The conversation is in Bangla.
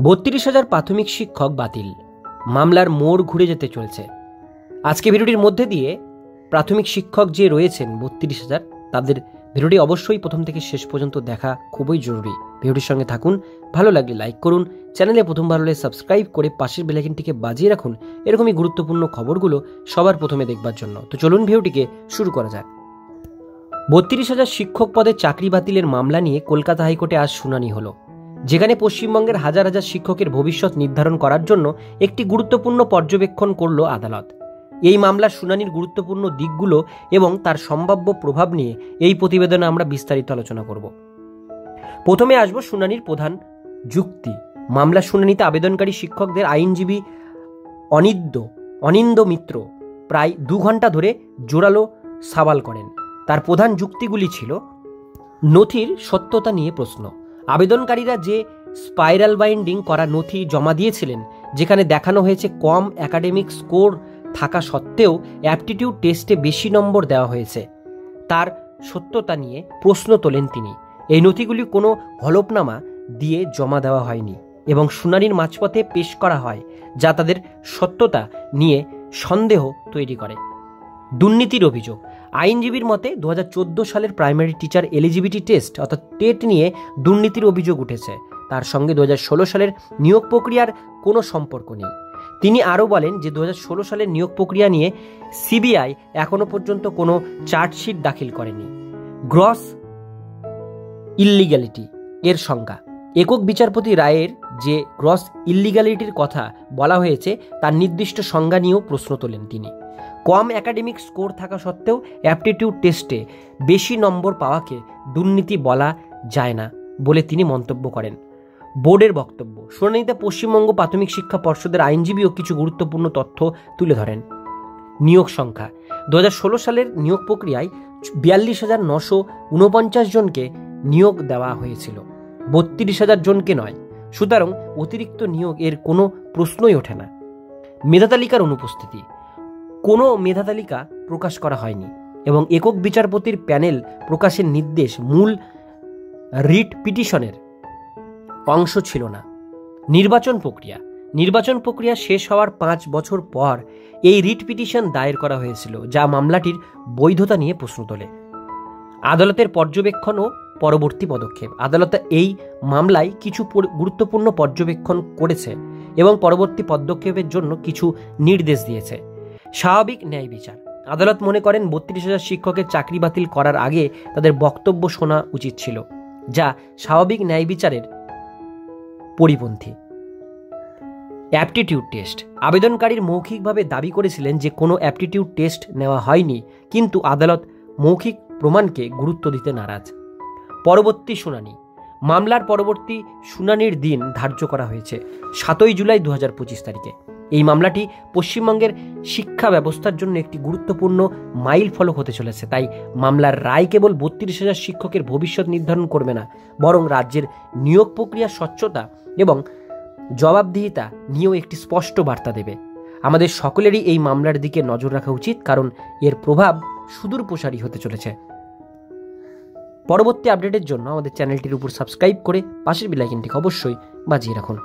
32,000 প্রাথমিক শিক্ষক বাতিল, মামলার মোড় ঘুরে যেতে চলছে। আজকে ভিডিওটির মধ্যে দিয়ে প্রাথমিক শিক্ষক যে রয়েছেন 32,000 তাদের ভিডিওটি অবশ্যই প্রথম থেকে শেষ পর্যন্ত দেখা খুবই জরুরি। ভিডিওটির সঙ্গে থাকুন, ভালো লাগলে লাইক করুন, চ্যানেলে প্রথমবার হলে সাবস্ক্রাইব করে পাশের বেল আইকনটিকে বাজিয়ে রাখুন এরকমই গুরুত্বপূর্ণ খবরগুলো সবার প্রথমে দেখবার জন্য। তো চলুন ভিডিওটিকে শুরু করা যাক। 32,000 শিক্ষক পদে চাকরি বাতিলের মামলা নিয়ে কলকাতা হাইকোর্টে আজ শুনানি হলো, যেখানে পশ্চিমবঙ্গের হাজার হাজার শিক্ষকের ভবিষ্যৎ নির্ধারণ করার জন্য একটি গুরুত্বপূর্ণ পর্যবেক্ষণ করল আদালত। এই মামলার শুনানির গুরুত্বপূর্ণ দিকগুলো এবং তার সম্ভাব্য প্রভাব নিয়ে এই প্রতিবেদনে আমরা বিস্তারিত আলোচনা করব। প্রথমে আসব শুনানির প্রধান যুক্তি। মামলার শুনানিতে আবেদনকারী শিক্ষকদের আইনজীবী অনিন্দ মিত্র প্রায় 2 ঘন্টা ধরে জোরালো সওয়াল করেন। তার প্রধান যুক্তিগুলি ছিল: নথির সত্যতা নিয়ে প্রশ্ন। আবেদনকারীরা যে স্পাইরাল বাইন্ডিং করা নথি জমা দিয়েছিলেন, যেখানে দেখানো হয়েছে কম একাডেমিক স্কোর থাকা সত্ত্বেও অ্যাপটিটিউড টেস্টে বেশি নম্বর দেওয়া হয়েছে, তার সত্যতা নিয়ে প্রশ্ন তোলেন তিনি। এই নথিগুলি কোনো হলফনামা দিয়ে জমা দেওয়া হয়নি এবং শুনানির মাঝপথে পেশ করা হয়, যা তাদের সত্যতা নিয়ে সন্দেহ তৈরি করে। দুর্নীতির অভিযোগ। আইনজীবীর মতে 2014 সালের প্রাইমারি টিচার এলিজিবিলিটি টেস্ট অর্থাৎ টেট নিয়ে দুর্নীতির অভিযোগ উঠেছে। তার সঙ্গে 2016 সালের নিয়োগ প্রক্রিয়ার কোনো সম্পর্ক নেই। তিনি আরও বলেন যে 2016 সালের নিয়োগ প্রক্রিয়া নিয়ে সিবিআই এখনও পর্যন্ত কোনো চার্জশিট দাখিল করেনি। গ্রস ইল্লিগ্যালিটি এর সংজ্ঞা। একক বিচারপতি রায়ের যে গ্রস ইল্লিগ্যালিটির কথা বলা হয়েছে তার নির্দিষ্ট সংজ্ঞা নিয়েও প্রশ্ন তোলেন তিনি। কম একাডেমিক স্কোর থাকা সত্ত্বেও অ্যাপটিটিউড টেস্টে বেশি নম্বর পাওয়াকে দুর্নীতি বলা যায় না বলে তিনি মন্তব্য করেন। বোর্ডের বক্তব্য। শুনানিতে পশ্চিমবঙ্গ প্রাথমিক শিক্ষা পর্ষদের আইনজীবীও কিছু গুরুত্বপূর্ণ তথ্য তুলে ধরেন। নিয়োগ সংখ্যা। 2016 সালের নিয়োগ প্রক্রিয়ায় 42,949 জনকে নিয়োগ দেওয়া হয়েছিল, 32,000 জনকে নয়। সুতরাং অতিরিক্ত নিয়োগ এর কোনো প্রশ্নই ওঠে না। মেধাতালিকার অনুপস্থিতি। কোনো মেধাতালিকা প্রকাশ করা হয়নি এবং একক বিচারপতির প্যানেল প্রকাশের নির্দেশ মূল রিট পিটিশনের অংশ ছিল না। নির্বাচন প্রক্রিয়া শেষ হওয়ার 5 বছর পর এই রিট পিটিশন দায়ের করা হয়েছিল, যা মামলাটির বৈধতা নিয়ে প্রশ্ন তোলে। আদালতের পর্যবেক্ষণ ও পরবর্তী পদক্ষেপ। আদালত এই মামলায় কিছু গুরুত্বপূর্ণ পর্যবেক্ষণ করেছে এবং পরবর্তী পদক্ষেপের জন্য কিছু নির্দেশ দিয়েছে। স্বাভাবিক ন্যায় বিচার। আদালত মনে করেন 32,000 শিক্ষকের চাকরি বাতিল করার আগে তাদের বক্তব্য শোনা উচিত ছিল, যা স্বাভাবিক ন্যায় বিচারের পরিপন্থী। Aptitude test. আবেদনকারীর মৌখিকভাবে দাবি করেছিলেন যে কোনো অ্যাপটিটিউড টেস্ট নেওয়া হয়নি, কিন্তু আদালত মৌখিক প্রমাণকে গুরুত্ব দিতে নারাজ। পরবর্তী শুনানি। মামলার পরবর্তী শুনানির দিন ধার্য করা হয়েছে 7 জুলাই 2025 তারিখে। এই মামলাটি পশ্চিমবঙ্গের শিক্ষা ব্যবস্থার জন্য একটি গুরুত্বপূর্ণ মাইল ফলক হতে চলেছে। তাই মামলার রায় কেবল 32,000 শিক্ষকের ভবিষ্যৎ নির্ধারণ করবে না, বরং রাজ্যের নিয়োগ প্রক্রিয়ার স্বচ্ছতা এবং জবাবদিহিতা নিয়েও একটি স্পষ্ট বার্তা দেবে। আমাদের সকলেরই এই মামলার দিকে নজর রাখা উচিত, কারণ এর প্রভাব সুদূরপ্রসারী হতে চলেছে। পরবর্তী আপডেটের জন্য আমাদের চ্যানেলটির উপর সাবস্ক্রাইব করে পাশের বেল আইকনটিকে অবশ্যই বাজিয়ে রাখুন।